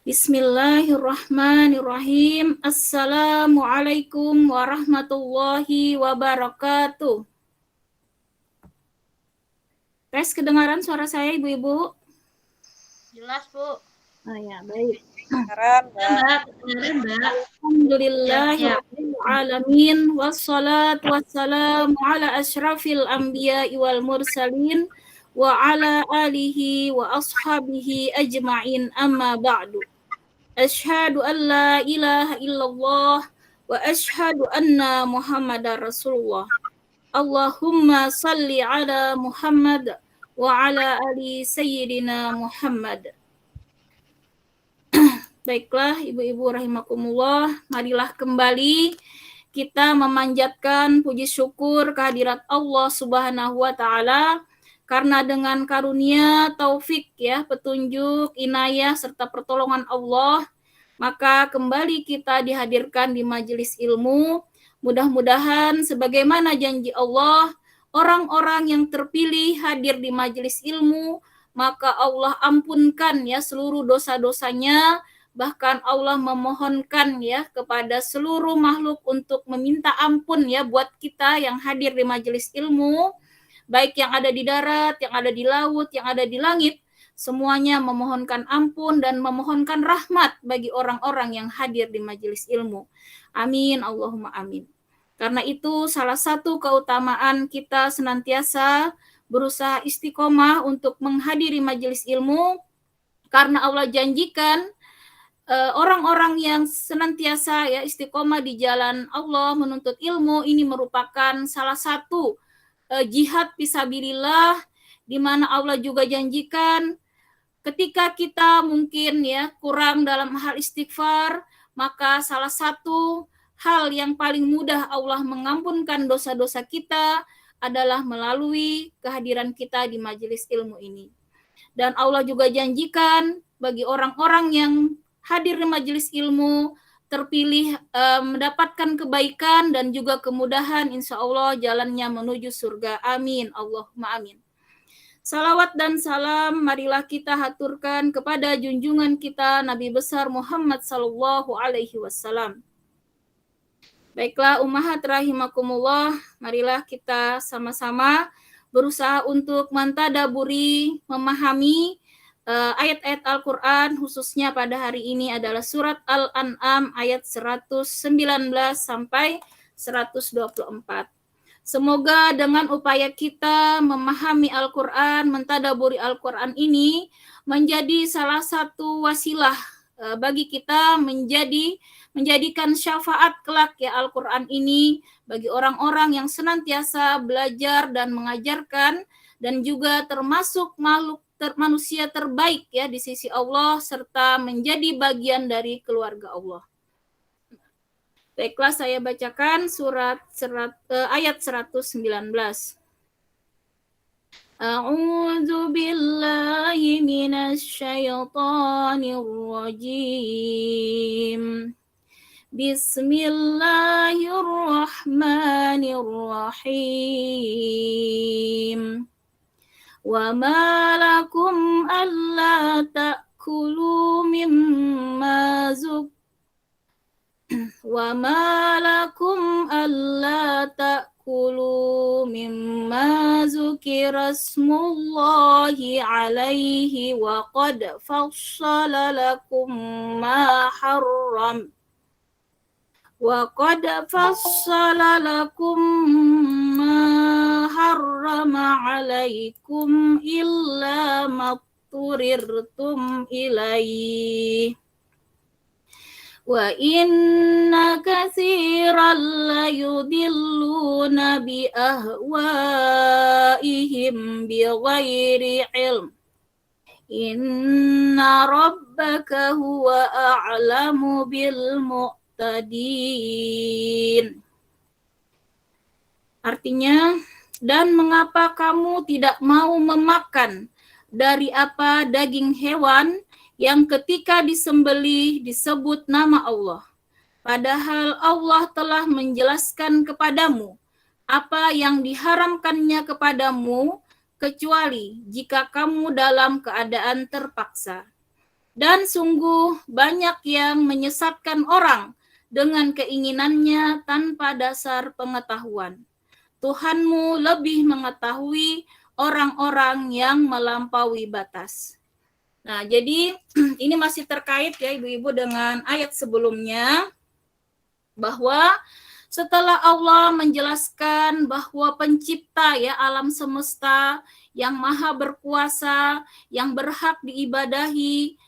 Bismillahirrahmanirrahim. Assalamualaikum warahmatullahi wabarakatuh. Tes, kedengaran suara saya Ibu-Ibu? Jelas, Bu. Oh ya, baik. Kedengaran, Mbak. Alhamdulillahirrahmanirrahim. Wassalatu wassalamu ala asyrafil anbiya'i wal mursalin wa ala alihi wa ashabihi ajma'in, amma ba'du. Asyhadu an la ilaha illallah wa asyhadu anna Muhammadar Rasulullah. Allahumma salli ala Muhammad wa ala ali sayyidina Muhammad. Baiklah Ibu-ibu rahimakumullah, marilah kembali kita memanjatkan puji syukur kehadirat Allah Subhanahu wa taala karena dengan karunia, taufik ya, petunjuk, inayah serta pertolongan Allah, maka kembali kita dihadirkan di majelis ilmu. Mudah-mudahan sebagaimana janji Allah, orang-orang yang terpilih hadir di majelis ilmu, maka Allah ampunkan ya seluruh dosa-dosanya. Bahkan Allah memohonkan ya kepada seluruh makhluk untuk meminta ampun ya buat kita yang hadir di majelis ilmu, baik yang ada di darat, yang ada di laut, yang ada di langit, semuanya memohonkan ampun dan memohonkan rahmat bagi orang-orang yang hadir di majelis ilmu. Amin, Allahumma amin. Karena itu salah satu keutamaan kita senantiasa berusaha istiqomah untuk menghadiri majelis ilmu, karena Allah janjikan orang-orang yang senantiasa ya istiqomah di jalan Allah menuntut ilmu ini merupakan salah satu jihad fisabilillah, di mana Allah juga janjikan ketika kita mungkin ya kurang dalam hal istighfar, maka salah satu hal yang paling mudah Allah mengampunkan dosa-dosa kita adalah melalui kehadiran kita di majelis ilmu ini. Dan Allah juga janjikan bagi orang-orang yang hadir di majelis ilmu, terpilih mendapatkan kebaikan dan juga kemudahan, insya Allah jalannya menuju surga. Amin, Allahumma amin. Salawat dan salam marilah kita haturkan kepada junjungan kita Nabi besar Muhammad sallallahu alaihi wasallam. Baiklah ummahat rahimakumullah, marilah kita sama-sama berusaha untuk mentadaburi, memahami ayat-ayat Al-Quran, khususnya pada hari ini adalah surat Al-An'am ayat 119 sampai 124. Semoga dengan upaya kita memahami Al-Quran, mentadaburi Al-Quran ini menjadi salah satu wasilah bagi kita menjadikan syafaat kelak ya Al-Quran ini bagi orang-orang yang senantiasa belajar dan mengajarkan, dan juga termasuk makhluk manusia terbaik ya di sisi Allah, serta menjadi bagian dari keluarga Allah. Baiklah, saya bacakan ayat 119. A'udzu billahi minasy syaithanir rajim. Bismillahirrahmanirrahim. Wa ma lakum alla ta'kulu mimma wa ma lakum alla ta'kulu mimma zukira smullahi alaihi wa qad fassala lakum ma harram وقد فصل لكم ما حرم عليكم إلا ما اضطررتم إليه وإن كثيرا ليضلون بأهوائهم بغير علم إن ربك هو أعلم بالمؤمنين. Artinya, dan mengapa kamu tidak mau memakan dari apa daging hewan yang ketika disembelih disebut nama Allah, padahal Allah telah menjelaskan kepadamu apa yang diharamkannya kepadamu, kecuali jika kamu dalam keadaan terpaksa. Dan sungguh banyak yang menyesatkan orang dengan keinginannya tanpa dasar pengetahuan. Tuhanmu lebih mengetahui orang-orang yang melampaui batas. Nah, jadi ini masih terkait ya Ibu-ibu dengan ayat sebelumnya, bahwa setelah Allah menjelaskan bahwa pencipta ya alam semesta yang maha berkuasa, yang berhak diibadahi,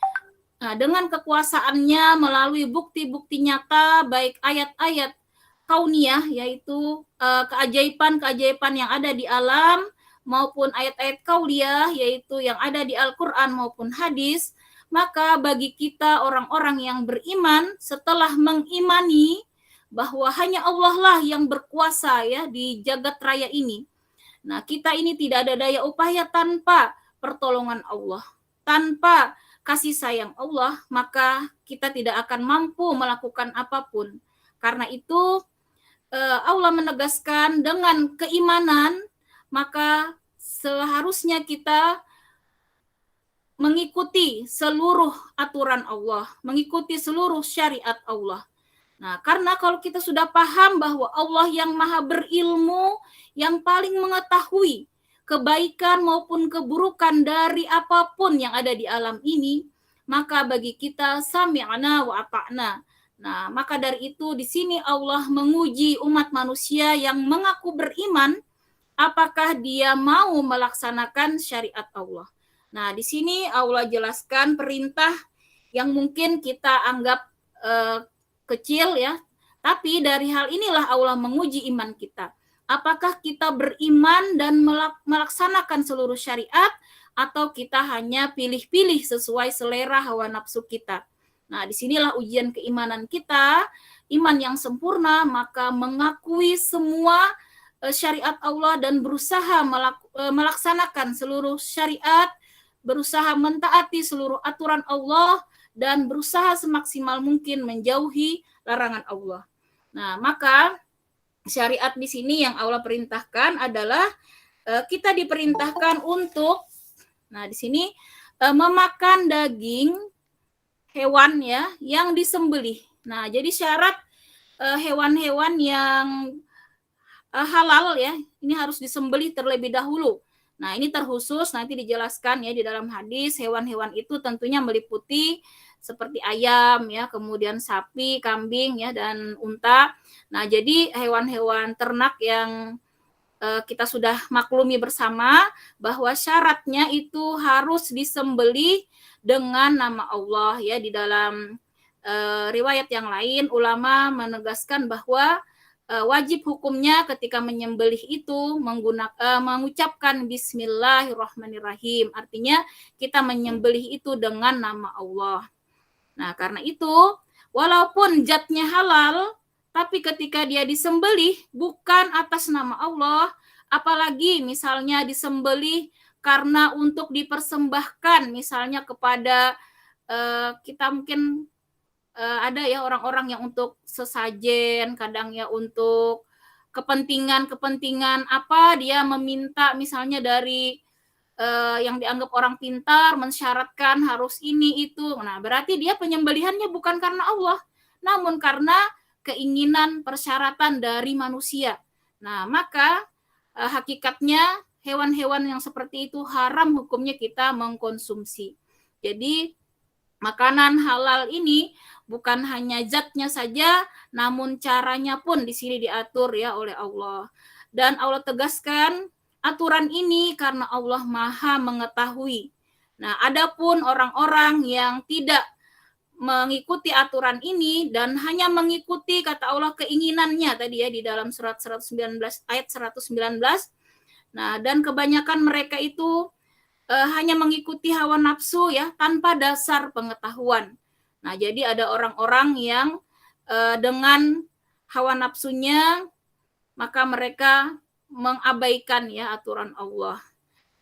nah, dengan kekuasaannya melalui bukti-bukti nyata baik ayat-ayat kauniyah yaitu keajaiban-keajaiban yang ada di alam maupun ayat-ayat kauliyah yaitu yang ada di Al-Qur'an maupun hadis, maka bagi kita orang-orang yang beriman setelah mengimani bahwa hanya Allah lah yang berkuasa ya di jagat raya ini. Nah, kita ini tidak ada daya upaya tanpa pertolongan Allah, tanpa kasih sayang Allah, maka kita tidak akan mampu melakukan apapun. Karena itu Allah menegaskan dengan keimanan, maka seharusnya kita mengikuti seluruh aturan Allah, mengikuti seluruh syariat Allah. Nah, karena kalau kita sudah paham bahwa Allah yang maha berilmu, yang paling mengetahui kebaikan maupun keburukan dari apapun yang ada di alam ini, maka bagi kita sami'na wa ata'na. Nah, maka dari itu di sini Allah menguji umat manusia yang mengaku beriman, apakah dia mau melaksanakan syariat Allah. Nah, di sini Allah jelaskan perintah yang mungkin kita anggap kecil ya, tapi dari hal inilah Allah menguji iman kita. Apakah kita beriman dan melaksanakan seluruh syariat atau kita hanya pilih-pilih sesuai selera hawa nafsu kita. Nah, disinilah ujian keimanan kita, iman yang sempurna, maka mengakui semua syariat Allah dan berusaha melaksanakan seluruh syariat, berusaha mentaati seluruh aturan Allah, dan berusaha semaksimal mungkin menjauhi larangan Allah. Nah, maka syariat di sini yang Allah perintahkan adalah kita diperintahkan untuk, nah di sini memakan daging hewan ya yang disembelih. Nah, jadi syarat hewan-hewan yang halal ya, ini harus disembelih terlebih dahulu. Nah, ini terkhusus nanti dijelaskan ya di dalam hadis, hewan-hewan itu tentunya meliputi seperti ayam ya, kemudian sapi, kambing ya, dan unta. Nah, jadi hewan-hewan ternak yang kita sudah maklumi bersama bahwa syaratnya itu harus disembelih dengan nama Allah ya. Di dalam riwayat yang lain ulama menegaskan bahwa wajib hukumnya ketika menyembelih itu mengucapkan Bismillahirrahmanirrahim. Artinya kita menyembelih itu dengan nama Allah. Nah, karena itu walaupun zatnya halal, tapi ketika dia disembelih bukan atas nama Allah, apalagi misalnya disembelih karena untuk dipersembahkan misalnya kepada kita mungkin ada ya orang-orang yang untuk sesajen, kadang ya untuk kepentingan apa dia meminta misalnya dari yang dianggap orang pintar mensyaratkan harus ini itu. Nah, berarti dia penyembelihannya bukan karena Allah, namun karena keinginan persyaratan dari manusia. Nah, maka hakikatnya hewan-hewan yang seperti itu haram hukumnya kita mengkonsumsi. Jadi makanan halal ini bukan hanya zatnya saja, namun caranya pun di sini diatur ya oleh Allah. Dan Allah tegaskan aturan ini karena Allah Maha mengetahui. Nah, adapun orang-orang yang tidak mengikuti aturan ini dan hanya mengikuti kata Allah keinginannya tadi ya di dalam surat 119 ayat 119. Nah, dan kebanyakan mereka itu hanya mengikuti hawa nafsu ya tanpa dasar pengetahuan. Nah, jadi ada orang-orang yang dengan hawa nafsunya maka mereka mengabaikan ya aturan Allah.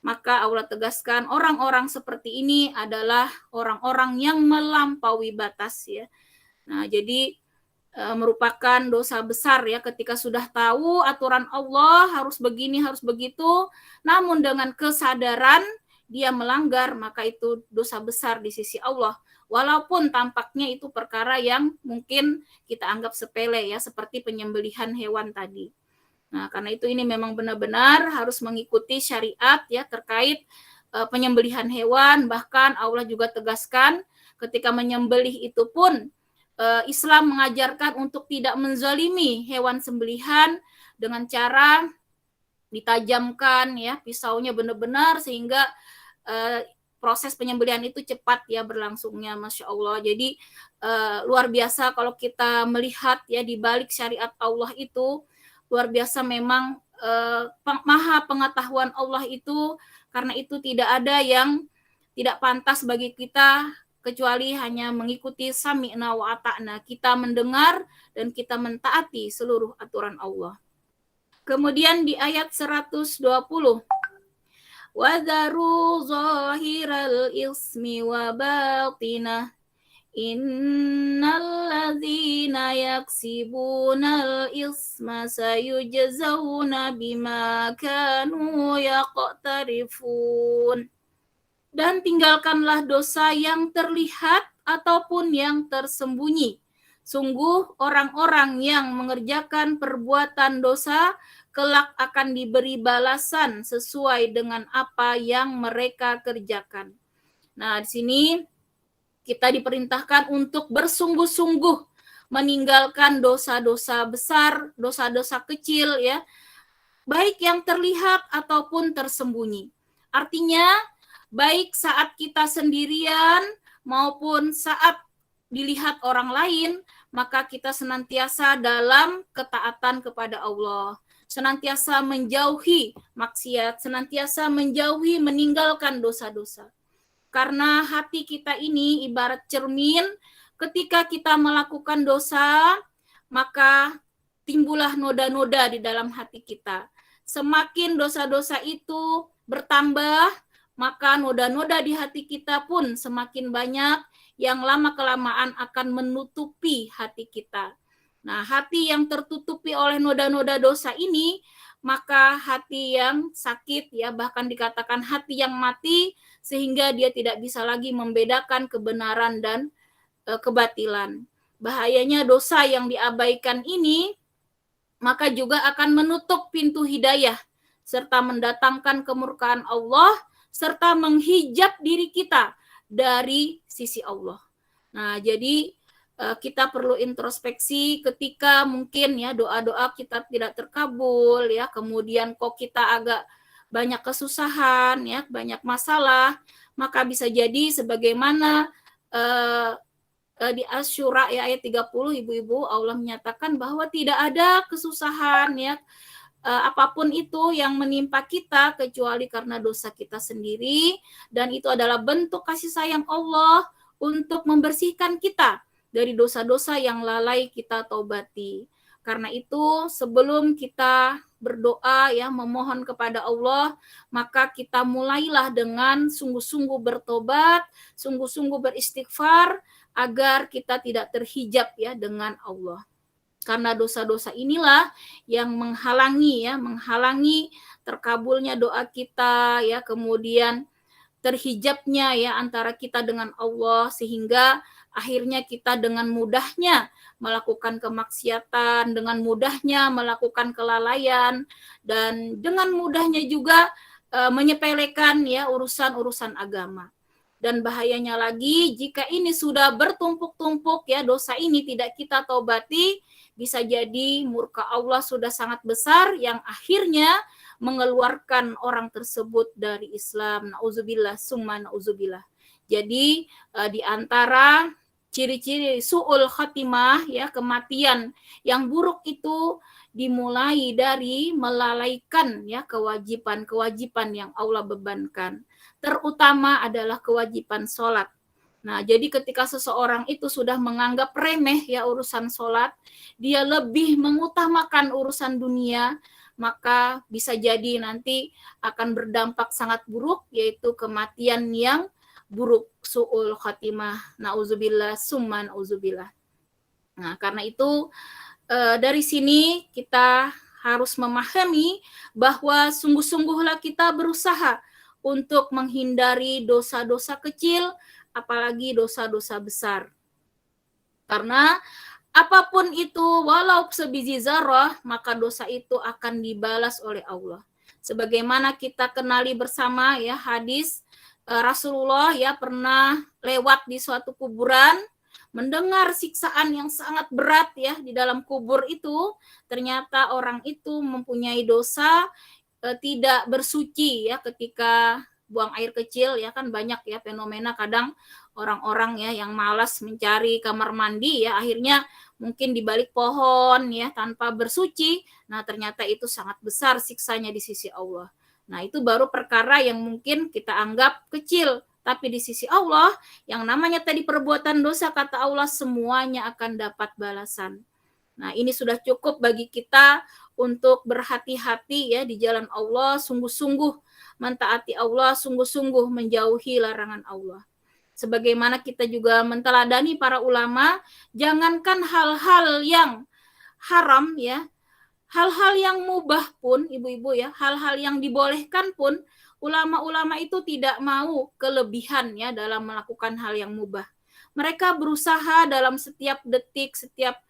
Maka Allah tegaskan orang-orang seperti ini adalah orang-orang yang melampaui batas ya. Nah, jadi merupakan dosa besar ya ketika sudah tahu aturan Allah harus begini, harus begitu, namun dengan kesadaran dia melanggar, maka itu dosa besar di sisi Allah. walaupun tampaknya itu perkara yang mungkin kita anggap sepele ya, seperti penyembelihan hewan tadi. Nah, karena itu ini memang benar-benar harus mengikuti syariat ya terkait penyembelihan hewan. Bahkan Allah juga tegaskan ketika menyembelih itu pun Islam mengajarkan untuk tidak menzalimi hewan sembelihan dengan cara ditajamkan ya pisaunya benar-benar sehingga proses penyembelihan itu cepat ya berlangsungnya, Masya Allah. Jadi luar biasa kalau kita melihat ya di balik syariat Allah itu, luar biasa memang maha pengetahuan Allah itu, karena itu tidak ada yang tidak pantas bagi kita kecuali hanya mengikuti sami'na wa ata'na, kita mendengar dan kita mentaati seluruh aturan Allah. Kemudian di ayat 120, وَذَرُوا ظَاهِرَ الْإِثْمِ وَبَاطِنَهُ إِنَّ الَّذِينَ يَكْسِبُونَ الْإِثْمَ سَيُجْزَوْنَ بِمَا كَانُوا يَقْتَرِفُونَ. Dan tinggalkanlah dosa yang terlihat ataupun yang tersembunyi. Sungguh orang-orang yang mengerjakan perbuatan dosa kelak akan diberi balasan sesuai dengan apa yang mereka kerjakan. Nah, di sini kita diperintahkan untuk bersungguh-sungguh meninggalkan dosa-dosa besar, dosa-dosa kecil ya, baik yang terlihat ataupun tersembunyi. Artinya, baik saat kita sendirian maupun saat dilihat orang lain, maka kita senantiasa dalam ketaatan kepada Allah, senantiasa menjauhi maksiat, senantiasa menjauhi meninggalkan dosa-dosa. Karena hati kita ini ibarat cermin, ketika kita melakukan dosa, maka timbullah noda-noda di dalam hati kita. Semakin dosa-dosa itu bertambah, maka noda-noda di hati kita pun semakin banyak, yang lama-kelamaan akan menutupi hati kita. Nah, hati yang tertutupi oleh noda-noda dosa ini, maka hati yang sakit ya, bahkan dikatakan hati yang mati, sehingga dia tidak bisa lagi membedakan kebenaran dan kebatilan. Bahayanya dosa yang diabaikan ini, maka juga akan menutup pintu hidayah, serta mendatangkan kemurkaan Allah, serta menghijab diri kita dari sisi Allah. Nah, jadi kita perlu introspeksi ketika mungkin ya doa-doa kita tidak terkabul ya, kemudian kok kita agak banyak kesusahan ya, banyak masalah, maka bisa jadi sebagaimana di Asy-Syura ya ayat 30, ibu-ibu, Allah menyatakan bahwa tidak ada kesusahan ya apapun itu yang menimpa kita kecuali karena dosa kita sendiri, dan itu adalah bentuk kasih sayang Allah untuk membersihkan kita dari dosa-dosa yang lalai kita taubati. Karena itu sebelum kita berdoa ya memohon kepada Allah, maka kita mulailah dengan sungguh-sungguh bertobat, sungguh-sungguh beristighfar agar kita tidak terhijab ya dengan Allah. Karena dosa-dosa inilah yang menghalangi terkabulnya doa kita ya, kemudian terhijabnya ya antara kita dengan Allah, sehingga akhirnya kita dengan mudahnya melakukan kemaksiatan, dengan mudahnya melakukan kelalaian, dan dengan mudahnya juga menyepelekan ya urusan-urusan agama. Dan bahayanya lagi, jika ini sudah bertumpuk-tumpuk ya, dosa ini tidak kita taubati, bisa jadi murka Allah sudah sangat besar yang akhirnya mengeluarkan orang tersebut dari Islam. Nauzubillah, summa nauzubillah. Jadi di antara ciri-ciri su'ul khatimah ya, kematian yang buruk itu dimulai dari melalaikan ya kewajiban-kewajiban yang Allah bebankan. Terutama adalah kewajiban sholat. Nah, jadi ketika seseorang itu sudah menganggap remeh ya urusan sholat, dia lebih mengutamakan urusan dunia, maka bisa jadi nanti akan berdampak sangat buruk, yaitu kematian yang buruk, su'ul khatimah. Nauzubillah, summa nauzubillah. Nah, karena itu dari sini kita harus memahami bahwa sungguh-sungguhlah kita berusaha untuk menghindari dosa-dosa kecil apalagi dosa-dosa besar. Karena apapun itu, walau sebiji zarah, maka dosa itu akan dibalas oleh Allah. Sebagaimana kita kenali bersama ya hadis Rasulullah ya pernah lewat di suatu kuburan, mendengar siksaan yang sangat berat ya di dalam kubur itu. Ternyata orang itu mempunyai dosa tidak bersuci ya ketika buang air kecil ya, kan banyak ya fenomena kadang orang-orang ya yang malas mencari kamar mandi ya, akhirnya mungkin di balik pohon ya tanpa bersuci. Nah, ternyata itu sangat besar siksanya di sisi Allah. Nah, itu baru perkara yang mungkin kita anggap kecil, tapi di sisi Allah yang namanya tadi perbuatan dosa, kata Allah semuanya akan dapat balasan. Nah, ini sudah cukup bagi kita untuk berhati-hati ya di jalan Allah, sungguh-sungguh mentaati Allah, sungguh-sungguh menjauhi larangan Allah. Sebagaimana kita juga menteladani para ulama, jangankan hal-hal yang haram ya, hal-hal yang mubah pun, ibu-ibu ya, hal-hal yang dibolehkan pun, ulama-ulama itu tidak mau kelebihan ya dalam melakukan hal yang mubah. Mereka berusaha dalam setiap detik, setiap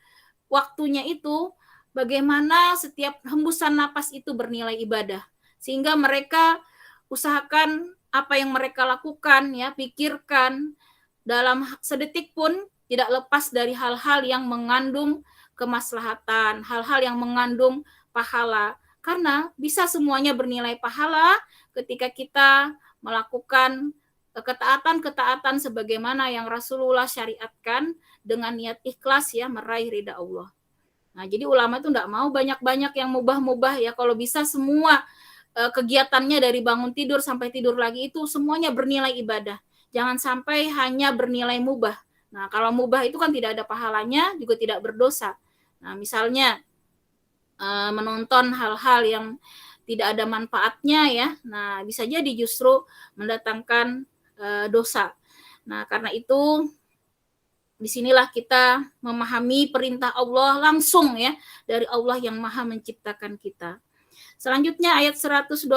waktunya itu, bagaimana setiap hembusan napas itu bernilai ibadah. Sehingga mereka usahakan apa yang mereka lakukan, ya, pikirkan dalam sedetik pun tidak lepas dari hal-hal yang mengandung kemaslahatan, hal-hal yang mengandung pahala. Karena bisa semuanya bernilai pahala ketika kita melakukan ketaatan-ketaatan sebagaimana yang Rasulullah syariatkan dengan niat ikhlas ya meraih ridha Allah. Nah, jadi ulama itu enggak mau banyak-banyak yang mubah-mubah ya, kalau bisa semua kegiatannya dari bangun tidur sampai tidur lagi itu semuanya bernilai ibadah. Jangan sampai hanya bernilai mubah. Nah, kalau mubah itu kan tidak ada pahalanya, juga tidak berdosa. Nah, misalnya menonton hal-hal yang tidak ada manfaatnya ya. Nah, bisa jadi justru mendatangkan dosa. Nah, karena itu disinilah kita memahami perintah Allah langsung ya dari Allah yang Maha menciptakan kita. Selanjutnya ayat 121,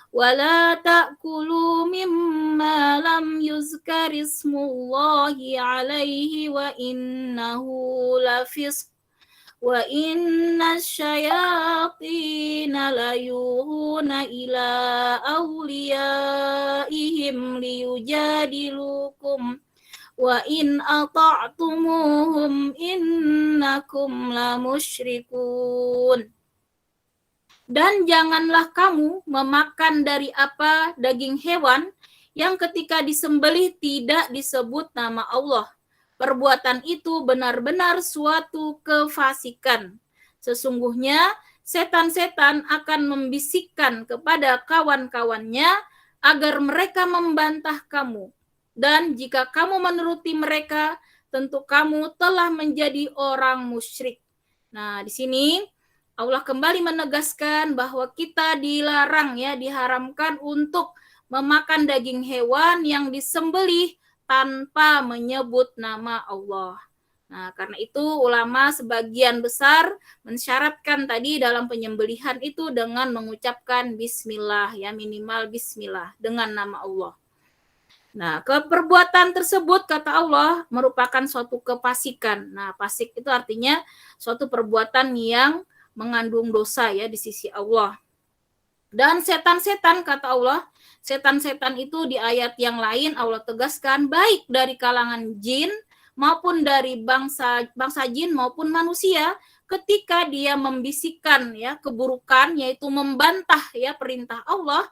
wala ta'kulu mimma lam yuzkarismullahi alaihi wa innahu lafisq wa inna syayatina layuhuna ila awliyaihim liyujadilukum wa in ata'tumuhum innakum lamusyrikun. Dan janganlah kamu memakan dari apa daging hewan yang ketika disembelih tidak disebut nama Allah. Perbuatan itu benar-benar suatu kefasikan. Sesungguhnya setan-setan akan membisikkan kepada kawan-kawannya agar mereka membantah kamu. Dan jika kamu menuruti mereka, tentu kamu telah menjadi orang musyrik. Nah, di sini Allah kembali menegaskan bahwa kita dilarang ya, diharamkan untuk memakan daging hewan yang disembelih tanpa menyebut nama Allah. Nah, karena itu ulama sebagian besar mensyaratkan tadi dalam penyembelihan itu dengan mengucapkan bismillah ya, minimal bismillah dengan nama Allah. Nah, keperbuatan tersebut kata Allah merupakan suatu kefasikan. Nah, fasik itu artinya suatu perbuatan yang mengandung dosa ya di sisi Allah. Dan setan-setan kata Allah, setan-setan itu di ayat yang lain Allah tegaskan baik dari kalangan jin maupun dari bangsa jin maupun manusia, ketika dia membisikkan ya keburukan yaitu membantah ya perintah Allah,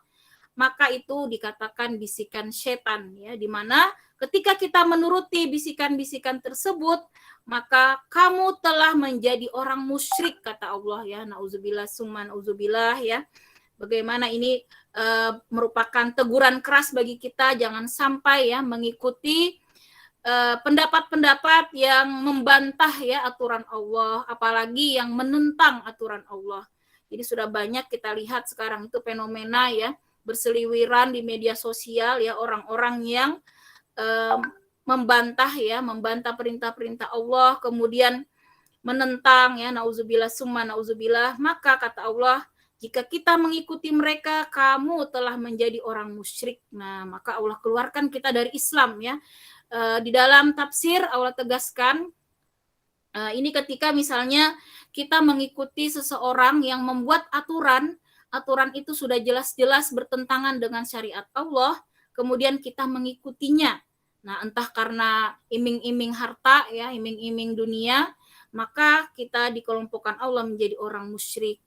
maka itu dikatakan bisikan setan ya, di mana ketika kita menuruti bisikan-bisikan tersebut, maka kamu telah menjadi orang musyrik kata Allah ya. Nauzubillah summa nauzubillah ya. Bagaimana ini merupakan teguran keras bagi kita, jangan sampai ya mengikuti pendapat-pendapat yang membantah ya aturan Allah, apalagi yang menentang aturan Allah. Jadi sudah banyak kita lihat sekarang itu fenomena ya berseliweran di media sosial ya, orang-orang yang membantah perintah-perintah Allah, kemudian menentang ya, nauzubillah summa nauzubillah. Maka kata Allah, Jika kita mengikuti mereka, kamu telah menjadi orang musyrik. Nah, maka Allah keluarkan kita dari Islam ya. Di dalam tafsir Allah tegaskan, ini ketika misalnya kita mengikuti seseorang yang membuat aturan itu sudah jelas-jelas bertentangan dengan syariat Allah, kemudian kita mengikutinya. Nah, entah karena iming-iming harta ya, iming-iming dunia, maka kita dikelompokkan Allah menjadi orang musyrik.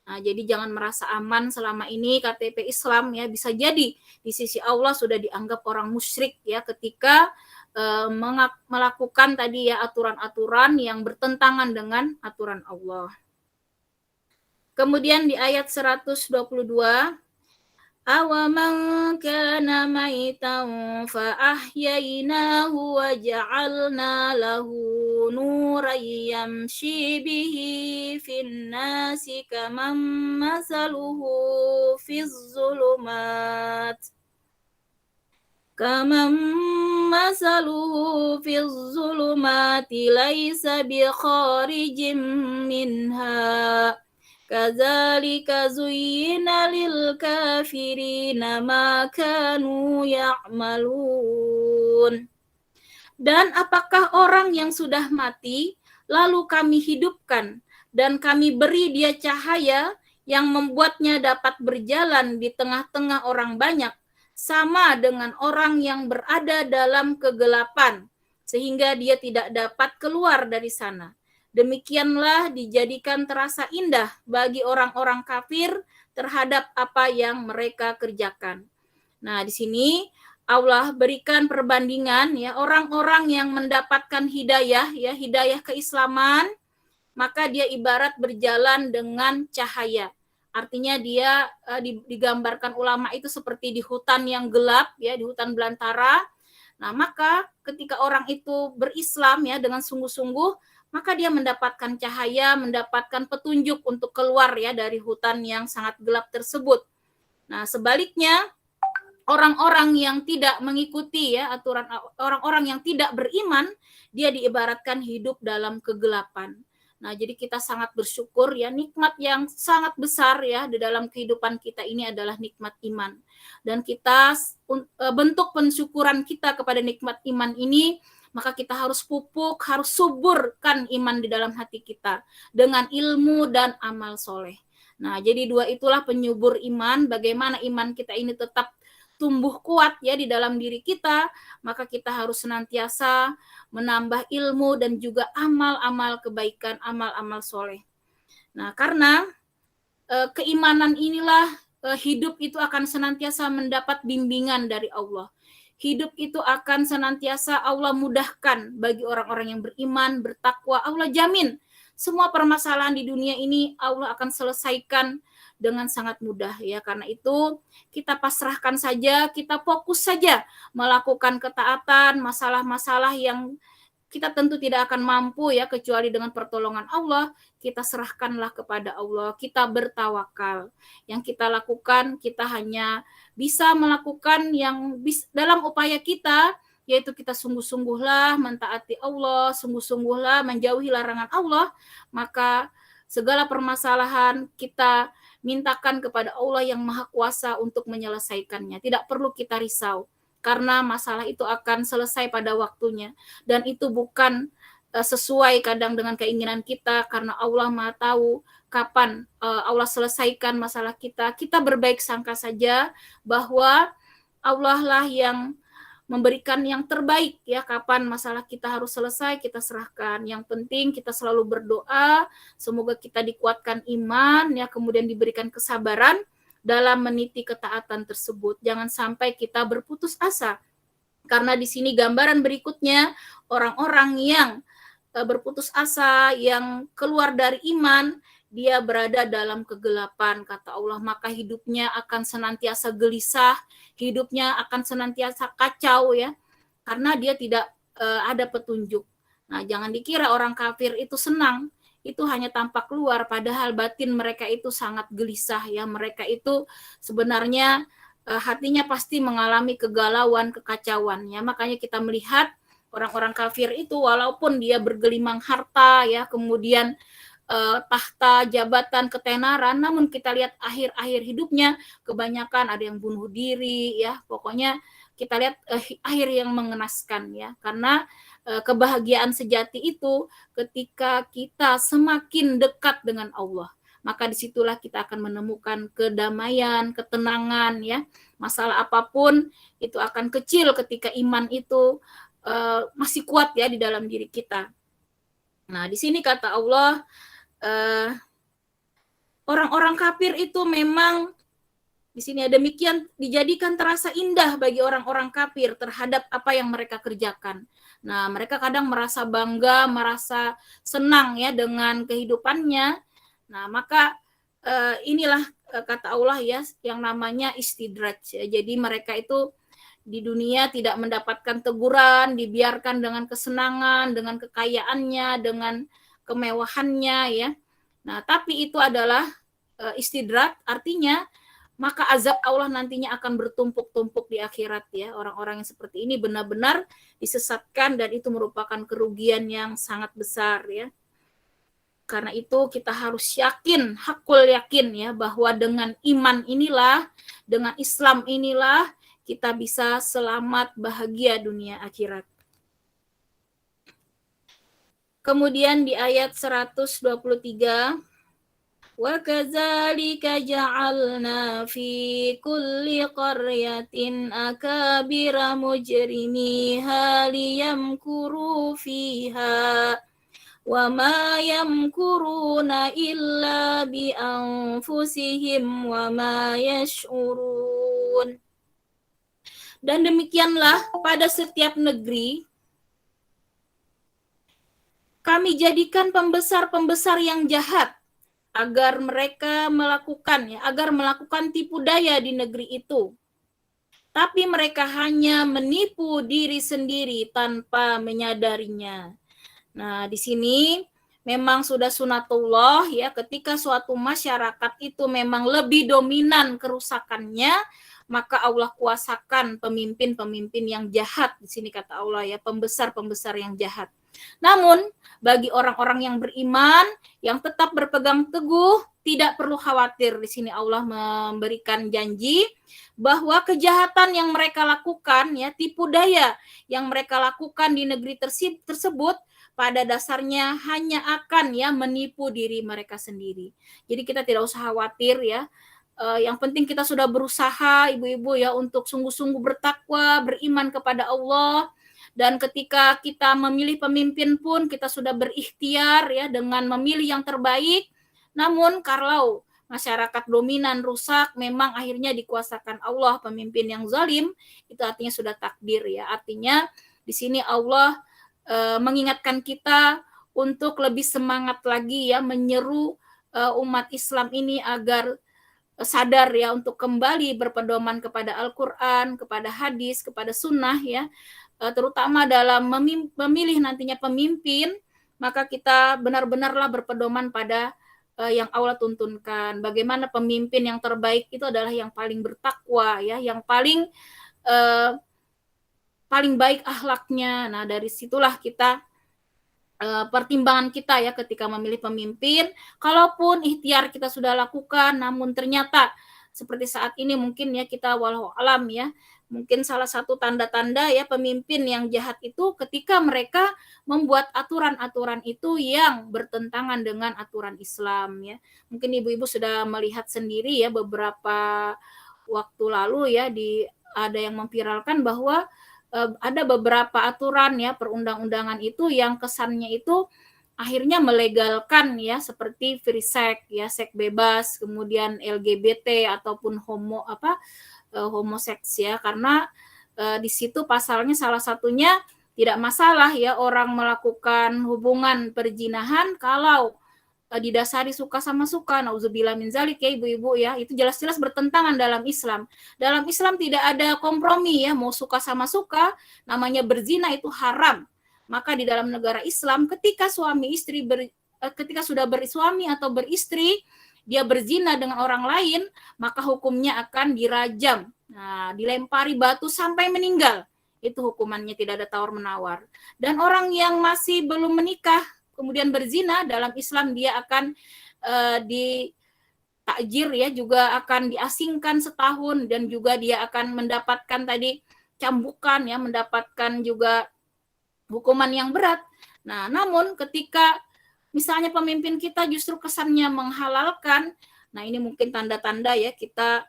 Nah, jadi jangan merasa aman selama ini KTP Islam ya, bisa jadi di sisi Allah sudah dianggap orang musyrik ya ketika melakukan tadi ya aturan-aturan yang bertentangan dengan aturan Allah. Kemudian di ayat 122, awaman kana maitan fa ahyaynahu wa ja'alna lahu nuran yamshi bihi fin nasi kaman masaluhu fiz zulumat fiz zulumati laisa bi kharijin minha kadzalika zuyyina lil kafirina ma kanu ya'malun. Dan apakah orang yang sudah mati lalu kami hidupkan dan kami beri dia cahaya yang membuatnya dapat berjalan di tengah-tengah orang banyak, sama dengan orang yang berada dalam kegelapan sehingga dia tidak dapat keluar dari sana. Demikianlah dijadikan terasa indah bagi orang-orang kafir terhadap apa yang mereka kerjakan. Nah, di sini Allah berikan perbandingan ya, orang-orang yang mendapatkan hidayah ya, hidayah keislaman, maka dia ibarat berjalan dengan cahaya. Artinya dia digambarkan ulama itu seperti di hutan yang gelap ya, di hutan belantara. Nah, maka ketika orang itu berislam ya dengan sungguh-sungguh, maka dia mendapatkan cahaya, mendapatkan petunjuk untuk keluar ya dari hutan yang sangat gelap tersebut. Nah, sebaliknya orang-orang yang tidak mengikuti ya aturan, orang-orang yang tidak beriman, dia diibaratkan hidup dalam kegelapan. Nah, jadi kita sangat bersyukur ya, nikmat yang sangat besar ya di dalam kehidupan kita ini adalah nikmat iman. Dan kita bentuk pensyukuran kita kepada nikmat iman ini, maka kita harus pupuk, harus suburkan iman di dalam hati kita dengan ilmu dan amal soleh. Nah, jadi dua itulah penyubur iman. Bagaimana iman kita ini tetap tumbuh kuat ya di dalam diri kita, maka kita harus senantiasa menambah ilmu dan juga amal-amal kebaikan, amal-amal soleh. Nah, karena keimanan inilah hidup itu akan senantiasa mendapat bimbingan dari Allah. Hidup itu akan senantiasa Allah mudahkan bagi orang-orang yang beriman, bertakwa. Allah jamin semua permasalahan di dunia ini Allah akan selesaikan dengan sangat mudah ya. Karena itu kita pasrahkan saja, kita fokus saja melakukan ketaatan, masalah-masalah yang kita tentu tidak akan mampu ya kecuali dengan pertolongan Allah, kita serahkanlah kepada Allah, kita bertawakal. Yang kita lakukan, kita hanya bisa melakukan yang dalam upaya kita, yaitu kita sungguh-sungguhlah mentaati Allah, sungguh-sungguhlah menjauhi larangan Allah, maka segala permasalahan kita mintakan kepada Allah yang Maha Kuasa untuk menyelesaikannya. Tidak perlu kita risau, karena masalah itu akan selesai pada waktunya. Dan itu bukan sesuai kadang dengan keinginan kita, karena Allah Maha tahu kapan Allah selesaikan masalah kita. Kita berbaik sangka saja bahwa Allah lah yang memberikan yang terbaik ya, kapan masalah kita harus selesai kita serahkan. Yang penting kita selalu berdoa semoga kita dikuatkan iman ya, kemudian diberikan kesabaran dalam meniti ketaatan tersebut. Jangan sampai kita berputus asa. Karena di sini gambaran berikutnya, orang-orang yang berputus asa, yang keluar dari iman, dia berada dalam kegelapan, kata Allah, maka hidupnya akan senantiasa gelisah, hidupnya akan senantiasa kacau ya, karena dia tidak ada petunjuk. Nah, jangan dikira orang kafir itu senang, itu hanya tampak keluar, padahal batin mereka itu sangat gelisah ya, mereka itu sebenarnya hatinya pasti mengalami kegalauan, kekacauan ya. Makanya kita melihat orang-orang kafir itu walaupun dia bergelimang harta ya, kemudian tahta jabatan ketenaran, namun kita lihat akhir-akhir hidupnya kebanyakan ada yang bunuh diri ya, pokoknya kita lihat akhir yang mengenaskan ya, karena kebahagiaan sejati itu ketika kita semakin dekat dengan Allah, maka disitulah kita akan menemukan kedamaian, ketenangan ya. Masalah apapun itu akan kecil ketika iman itu masih kuat ya di dalam diri kita. Nah, di sini kata Allah, orang-orang kafir itu memang di sini demikian dijadikan terasa indah bagi orang-orang kafir terhadap apa yang mereka kerjakan. Nah, mereka kadang merasa bangga, merasa senang ya dengan kehidupannya. Nah, maka inilah kata Allah ya yang namanya istidraj. Jadi mereka itu di dunia tidak mendapatkan teguran, dibiarkan dengan kesenangan, dengan kekayaannya, dengan kemewahannya ya. Nah, tapi itu adalah istidrak, artinya maka azab Allah nantinya akan bertumpuk-tumpuk di akhirat ya. Orang-orang yang seperti ini benar-benar disesatkan dan itu merupakan kerugian yang sangat besar ya. Karena itu kita harus yakin, hakul yakin ya, bahwa dengan iman inilah, dengan Islam inilah kita bisa selamat bahagia dunia akhirat. Kemudian di ayat 123, wa kadzalika ja'alna fi kulli qaryatin akabira mujrimiha liyamkuru fiha wa ma yamkuruna illa bi anfusihim wa ma yash'urun. Dan demikianlah pada setiap negeri kami jadikan pembesar-pembesar yang jahat agar mereka melakukan tipu daya di negeri itu. Tapi mereka hanya menipu diri sendiri tanpa menyadarinya. Nah, di sini memang sudah sunatullah ya, ketika suatu masyarakat itu memang lebih dominan kerusakannya, maka Allah kuasakan pemimpin-pemimpin yang jahat. Di sini kata Allah ya, pembesar-pembesar yang jahat. Namun bagi orang-orang yang beriman, yang tetap berpegang teguh, tidak perlu khawatir. Di sini Allah memberikan janji bahwa kejahatan yang mereka lakukan ya, tipu daya yang mereka lakukan di negeri tersebut pada dasarnya hanya akan ya menipu diri mereka sendiri. Jadi kita tidak usah khawatir ya. Yang penting kita sudah berusaha ibu-ibu ya untuk sungguh-sungguh bertakwa, beriman kepada Allah. Dan ketika kita memilih pemimpin pun kita sudah berikhtiar ya dengan memilih yang terbaik. Namun kalau masyarakat dominan rusak, memang akhirnya dikuasakan Allah pemimpin yang zalim, itu artinya sudah takdir ya. Artinya di sini Allah mengingatkan kita untuk lebih semangat lagi ya menyeru umat Islam ini agar sadar ya untuk kembali berpedoman kepada Al-Quran, kepada hadis, kepada sunnah ya, terutama dalam memilih nantinya pemimpin, maka kita benar-benarlah berpedoman pada yang Allah tuntunkan. Bagaimana pemimpin yang terbaik itu adalah yang paling bertakwa ya, yang paling baik akhlaknya. Nah, dari situlah kita pertimbangan kita ya ketika memilih pemimpin, kalaupun ikhtiar kita sudah lakukan, namun ternyata seperti saat ini mungkin ya kita walau alam ya, mungkin salah satu tanda-tanda ya pemimpin yang jahat itu ketika mereka membuat aturan-aturan itu yang bertentangan dengan aturan Islam ya. Mungkin ibu-ibu sudah melihat sendiri ya beberapa waktu lalu ya ada yang memviralkan bahwa ada beberapa aturan ya perundang-undangan itu yang kesannya itu akhirnya melegalkan ya seperti free sex ya, seks bebas, kemudian LGBT ataupun homoseks ya, karena di situ pasalnya salah satunya tidak masalah ya orang melakukan hubungan perzinahan kalau didasari suka sama suka, nauzubillah min zalik ya ibu-ibu ya, itu jelas-jelas bertentangan dalam Islam. Dalam Islam tidak ada kompromi ya, mau suka sama suka, namanya berzina itu haram. Maka di dalam negara Islam ketika suami istri ketika sudah bersuami atau beristri, dia berzina dengan orang lain, maka hukumnya akan dirajam. Nah, dilempari batu sampai meninggal. Itu hukumannya, tidak ada tawar-menawar. Dan orang yang masih belum menikah, kemudian berzina, dalam Islam dia akan ditakjir ya, juga akan diasingkan setahun, dan juga dia akan mendapatkan tadi cambukan ya, mendapatkan juga hukuman yang berat. Nah, namun ketika misalnya pemimpin kita justru kesannya menghalalkan, nah ini mungkin tanda-tanda ya kita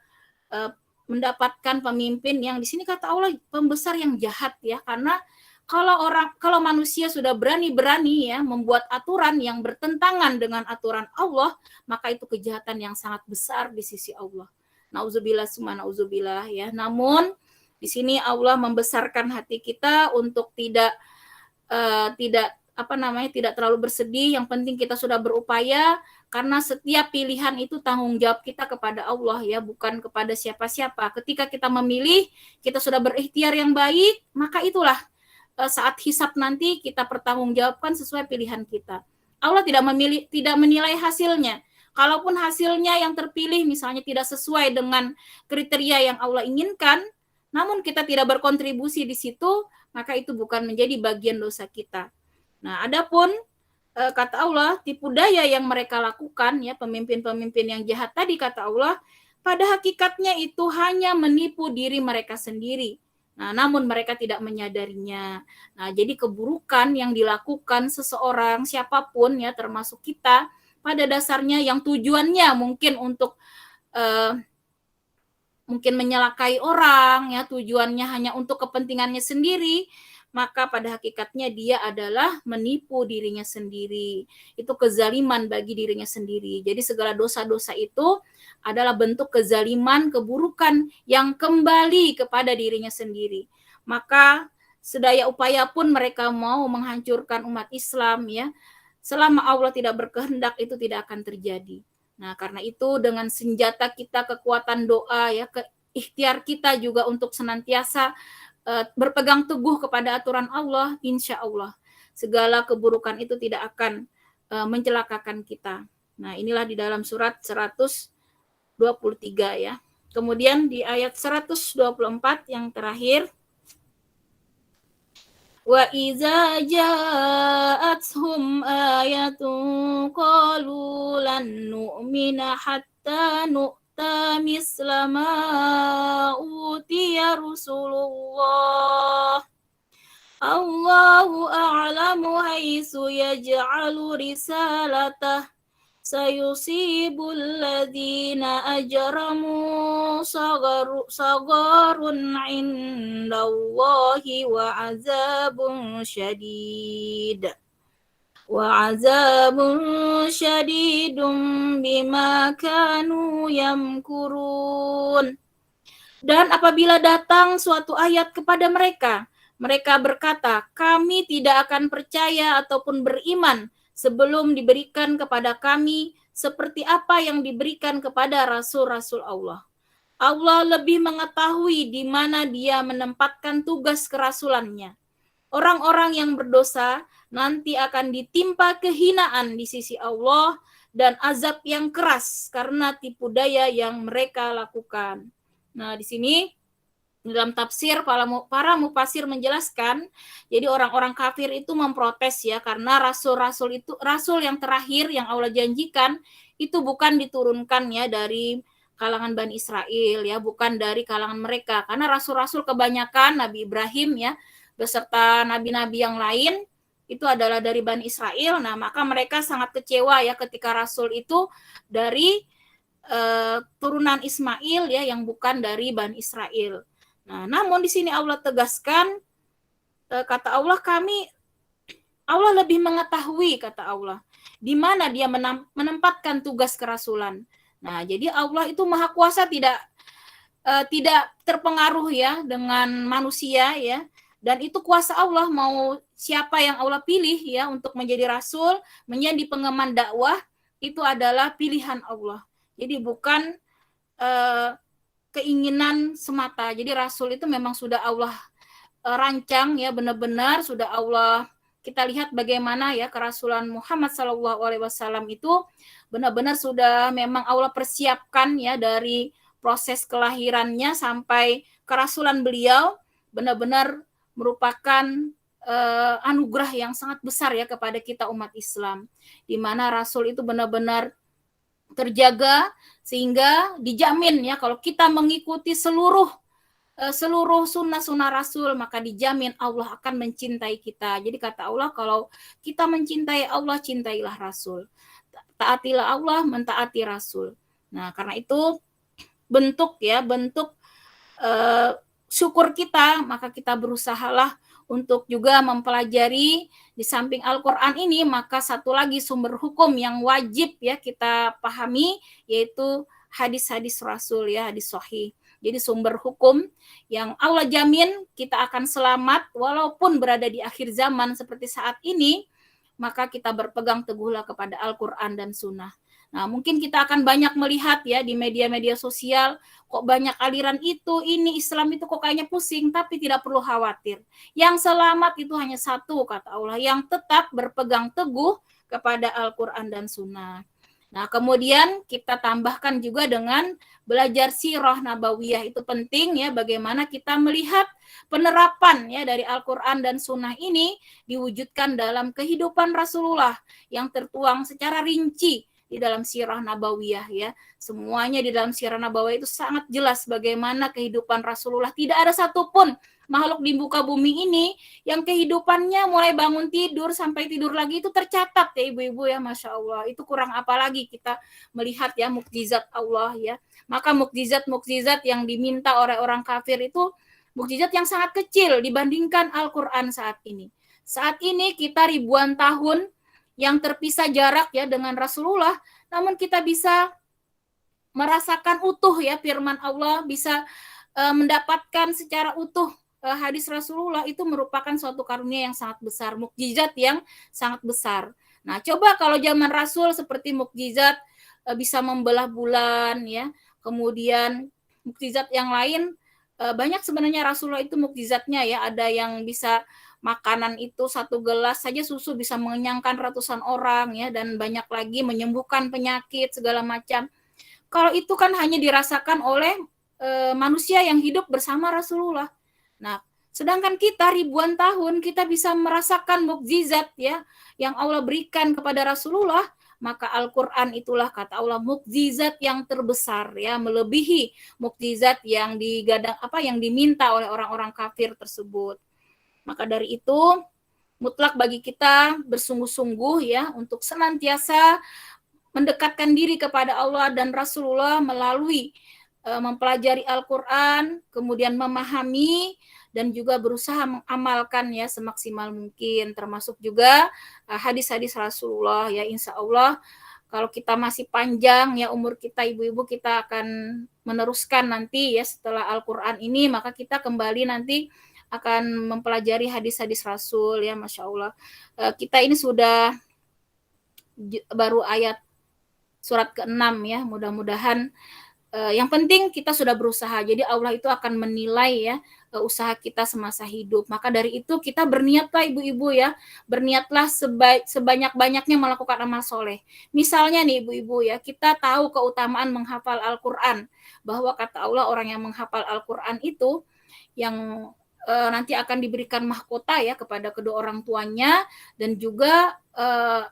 mendapatkan pemimpin yang di sini kata Allah pembesar yang jahat ya, karena kalau manusia sudah berani-berani ya membuat aturan yang bertentangan dengan aturan Allah, maka itu kejahatan yang sangat besar di sisi Allah. Nauzubillah summa nauzubillah ya. Namun di sini Allah membesarkan hati kita untuk tidak terlalu bersedih. Yang penting kita sudah berupaya, karena setiap pilihan itu tanggung jawab kita kepada Allah ya, bukan kepada siapa-siapa. Ketika kita memilih, kita sudah berikhtiar yang baik, maka itulah saat hisab nanti kita pertanggungjawabkan sesuai pilihan kita. Allah tidak menilai hasilnya. Kalaupun hasilnya yang terpilih misalnya tidak sesuai dengan kriteria yang Allah inginkan, namun kita tidak berkontribusi di situ, maka itu bukan menjadi bagian dosa kita. Nah, adapun kata Allah, tipu daya yang mereka lakukan ya, pemimpin-pemimpin yang jahat tadi kata Allah, pada hakikatnya itu hanya menipu diri mereka sendiri. Nah, namun mereka tidak menyadarinya. Nah, jadi keburukan yang dilakukan seseorang, siapapun ya, termasuk kita, pada dasarnya yang tujuannya mungkin untuk mungkin menyelakai orang ya, tujuannya hanya untuk kepentingannya sendiri, maka pada hakikatnya dia adalah menipu dirinya sendiri. Itu kezaliman bagi dirinya sendiri. Jadi segala dosa-dosa itu adalah bentuk kezaliman, keburukan yang kembali kepada dirinya sendiri. Maka sedaya upaya pun mereka mau menghancurkan umat Islam ya, selama Allah tidak berkehendak itu tidak akan terjadi. Nah, karena itu dengan senjata kita, kekuatan doa ya, ikhtiar kita juga untuk senantiasa berpegang teguh kepada aturan Allah, insya Allah segala keburukan itu tidak akan mencelakakan kita. Nah, inilah di dalam surat 123 ya. Kemudian di ayat 124 yang terakhir, wa iza ja'atuhum ayatun qalu lan nu'mina hatta nu'ta misla ma utiya Rasulullah Allahu a'lamu haitsu yaj'alu risalatah sayusibul ladzina ajramu sagarun indallahi wa azabun syadidun bima kanu yamkurun. Dan apabila datang suatu ayat kepada mereka, mereka berkata, kami tidak akan percaya ataupun beriman sebelum diberikan kepada kami seperti apa yang diberikan kepada rasul-rasul Allah. Allah lebih mengetahui di mana dia menempatkan tugas kerasulannya. Orang-orang yang berdosa nanti akan ditimpa kehinaan di sisi Allah dan azab yang keras karena tipu daya yang mereka lakukan. Nah, di sini dalam tafsir para mufasir menjelaskan, jadi orang-orang kafir itu memprotes ya, karena rasul-rasul itu, rasul yang terakhir yang Allah janjikan itu bukan diturunkan ya dari kalangan Bani Israel ya, bukan dari kalangan mereka, karena rasul-rasul kebanyakan Nabi Ibrahim ya beserta nabi-nabi yang lain itu adalah dari Bani Israel. Nah, maka mereka sangat kecewa ya ketika rasul itu dari turunan Ismail ya, yang bukan dari Bani Israel. Nah, namun di sini Allah tegaskan, kata Allah, Allah lebih mengetahui, kata Allah, di mana dia menempatkan tugas kerasulan. Nah, jadi Allah itu maha kuasa, tidak terpengaruh ya dengan manusia ya, dan itu kuasa Allah, mau siapa yang Allah pilih ya untuk menjadi rasul, menjadi pengemban dakwah, itu adalah pilihan Allah. Jadi bukan keinginan semata. Jadi rasul itu memang sudah Allah rancang ya, benar-benar sudah Allah. Kita lihat bagaimana ya kerasulan Muhammad SAW itu benar-benar sudah memang Allah persiapkan ya, dari proses kelahirannya sampai kerasulan beliau benar-benar merupakan anugerah yang sangat besar ya kepada kita umat Islam, di mana Rasul itu benar-benar terjaga sehingga dijamin ya kalau kita mengikuti seluruh sunnah-sunnah Rasul, maka dijamin Allah akan mencintai kita. Jadi kata Allah, kalau kita mencintai Allah, cintailah Rasul. Taatilah Allah, mentaati Rasul. Nah, karena itu bentuk syukur kita, maka kita berusahalah untuk juga mempelajari di samping Al-Quran ini, maka satu lagi sumber hukum yang wajib ya kita pahami, yaitu hadis-hadis Rasul ya, hadis sahih. Jadi sumber hukum yang Allah jamin kita akan selamat walaupun berada di akhir zaman seperti saat ini, maka kita berpegang teguhlah kepada Al-Quran dan Sunnah. Nah, mungkin kita akan banyak melihat ya di media-media sosial, kok banyak aliran itu, ini Islam itu kok kayaknya pusing, tapi tidak perlu khawatir. Yang selamat itu hanya satu, kata Allah, yang tetap berpegang teguh kepada Al-Quran dan Sunnah. Nah, kemudian kita tambahkan juga dengan belajar sirah nabawiyah. Itu penting ya, bagaimana kita melihat penerapan ya dari Al-Quran dan Sunnah ini diwujudkan dalam kehidupan Rasulullah yang tertuang secara rinci di dalam sirah nabawiyah ya. Semuanya di dalam sirah nabawiyah itu sangat jelas bagaimana kehidupan Rasulullah. Tidak ada satupun makhluk di muka bumi ini yang kehidupannya mulai bangun tidur sampai tidur lagi itu tercatat ya ibu-ibu ya, Masya Allah. Itu kurang apa lagi kita melihat ya mukjizat Allah ya. Maka mukjizat-mukjizat yang diminta oleh orang kafir itu mukjizat yang sangat kecil dibandingkan Al-Quran saat ini. Saat ini kita ribuan tahun yang terpisah jarak ya dengan Rasulullah, namun kita bisa merasakan utuh ya firman Allah, bisa mendapatkan secara utuh hadis Rasulullah. Itu merupakan suatu karunia yang sangat besar, mukjizat yang sangat besar. Nah, coba kalau zaman Rasul seperti mukjizat bisa membelah bulan ya, kemudian mukjizat yang lain banyak sebenarnya Rasulullah itu mukjizatnya ya. Ada yang bisa makanan itu satu gelas saja susu bisa mengenyangkan ratusan orang ya, dan banyak lagi menyembuhkan penyakit segala macam. Kalau itu kan hanya dirasakan oleh manusia yang hidup bersama Rasulullah. Nah, sedangkan kita ribuan tahun kita bisa merasakan mukjizat ya yang Allah berikan kepada Rasulullah, maka Al-Quran itulah kata Allah mukjizat yang terbesar ya, melebihi mukjizat yang yang diminta oleh orang-orang kafir tersebut. Maka dari itu mutlak bagi kita bersungguh-sungguh ya untuk senantiasa mendekatkan diri kepada Allah dan Rasulullah melalui mempelajari Al-Quran, kemudian memahami dan juga berusaha mengamalkan ya semaksimal mungkin, termasuk juga hadis-hadis Rasulullah ya. Insya Allah kalau kita masih panjang ya umur kita ibu-ibu, kita akan meneruskan nanti ya setelah Al-Quran ini, maka kita kembali nanti akan mempelajari hadis-hadis Rasul ya. Masya Allah, kita ini sudah baru ayat surat ke-6 ya, mudah-mudahan yang penting kita sudah berusaha. Jadi Allah itu akan menilai ya usaha kita semasa hidup. Maka dari itu kita berniatlah ibu-ibu ya, berniatlah sebanyak-banyaknya melakukan amal soleh. Misalnya nih ibu-ibu ya, kita tahu keutamaan menghafal Al-Quran, bahwa kata Allah orang yang menghafal Al-Quran itu yang nanti akan diberikan mahkota ya kepada kedua orang tuanya, dan juga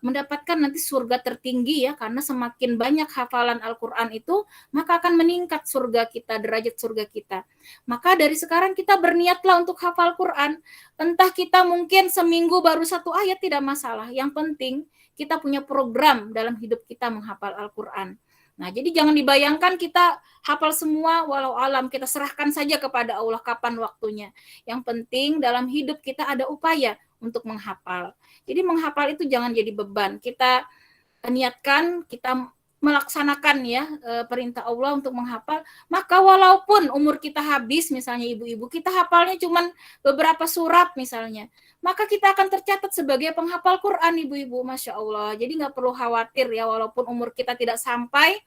mendapatkan nanti surga tertinggi ya, karena semakin banyak hafalan Al-Quran itu maka akan meningkat surga kita, derajat surga kita. Maka dari sekarang kita berniatlah untuk hafal Quran. Entah kita mungkin seminggu baru 1 ayat tidak masalah, yang penting kita punya program dalam hidup kita menghafal Al-Quran. Nah, jadi jangan dibayangkan kita hafal semua, walau alam, kita serahkan saja kepada Allah kapan waktunya. Yang penting dalam hidup kita ada upaya untuk menghafal. Jadi menghafal itu jangan jadi beban. Kita niatkan, kita melaksanakan ya perintah Allah untuk menghafal. Maka walaupun umur kita habis, misalnya ibu-ibu, kita hafalnya cuma beberapa surat misalnya, maka kita akan tercatat sebagai penghafal Quran ibu-ibu, Masya Allah. Jadi nggak perlu khawatir ya, walaupun umur kita tidak sampai,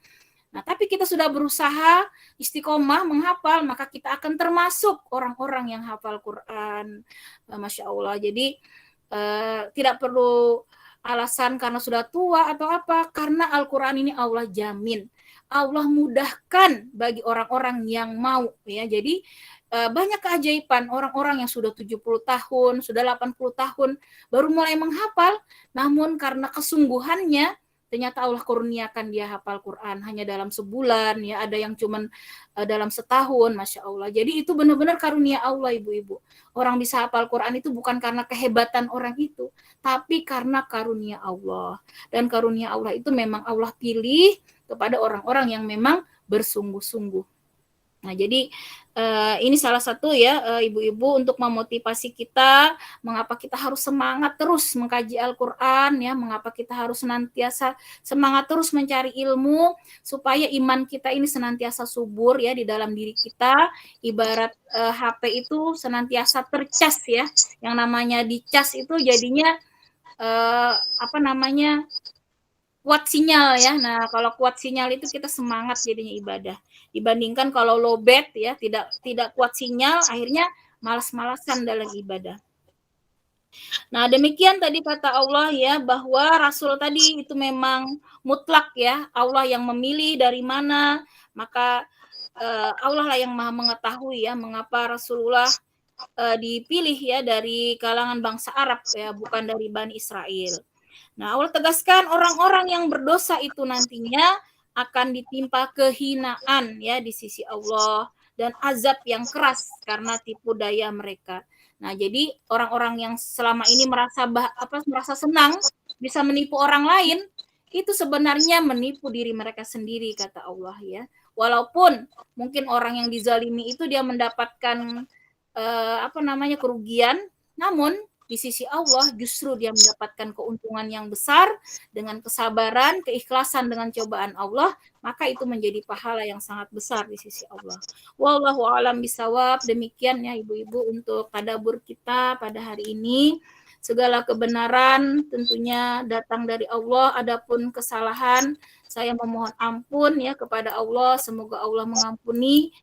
nah tapi kita sudah berusaha istiqomah menghafal, maka kita akan termasuk orang-orang yang hafal Quran, Masya Allah. Jadi tidak perlu alasan karena sudah tua atau apa, karena Al-Quran ini Allah jamin, Allah mudahkan bagi orang-orang yang mau ya. Jadi banyak keajaiban orang-orang yang sudah 70 tahun, sudah 80 tahun baru mulai menghafal, namun karena kesungguhannya ternyata Allah kurniakan dia hafal Quran hanya dalam sebulan, ya ada yang cuman dalam setahun, Masya Allah. Jadi itu benar-benar karunia Allah, ibu-ibu. Orang bisa hafal Quran itu bukan karena kehebatan orang itu, tapi karena karunia Allah. Dan karunia Allah itu memang Allah pilih kepada orang-orang yang memang bersungguh-sungguh. Nah, jadi ini salah satu ya ibu-ibu untuk memotivasi kita mengapa kita harus semangat terus mengkaji Al-Qur'an ya, mengapa kita harus senantiasa semangat terus mencari ilmu supaya iman kita ini senantiasa subur ya di dalam diri kita, ibarat HP itu senantiasa tercas ya. Yang namanya dicas itu jadinya kuat sinyal ya. Nah, kalau kuat sinyal itu kita semangat jadinya ibadah. Dibandingkan kalau lowbat ya, tidak kuat sinyal, akhirnya malas-malasan dalam ibadah. Nah, demikian tadi kata Allah ya, bahwa Rasul tadi itu memang mutlak ya, Allah yang memilih dari mana, maka Allah lah yang maha mengetahui ya, mengapa Rasulullah dipilih ya dari kalangan bangsa Arab ya, bukan dari Bani Israel. Nah, Allah tegaskan orang-orang yang berdosa itu nantinya akan ditimpa kehinaan ya di sisi Allah dan azab yang keras karena tipu daya mereka. Nah, jadi orang-orang yang selama ini merasa senang bisa menipu orang lain, itu sebenarnya menipu diri mereka sendiri kata Allah ya. Walaupun mungkin orang yang dizalimi itu dia mendapatkan kerugian, namun di sisi Allah justru dia mendapatkan keuntungan yang besar dengan kesabaran, keikhlasan dengan cobaan Allah, maka itu menjadi pahala yang sangat besar di sisi Allah. Wallahu a'lam bishawab. Demikian ya ibu-ibu untuk tadabbur kita pada hari ini. Segala kebenaran tentunya datang dari Allah, adapun kesalahan saya memohon ampun ya kepada Allah, semoga Allah mengampuni.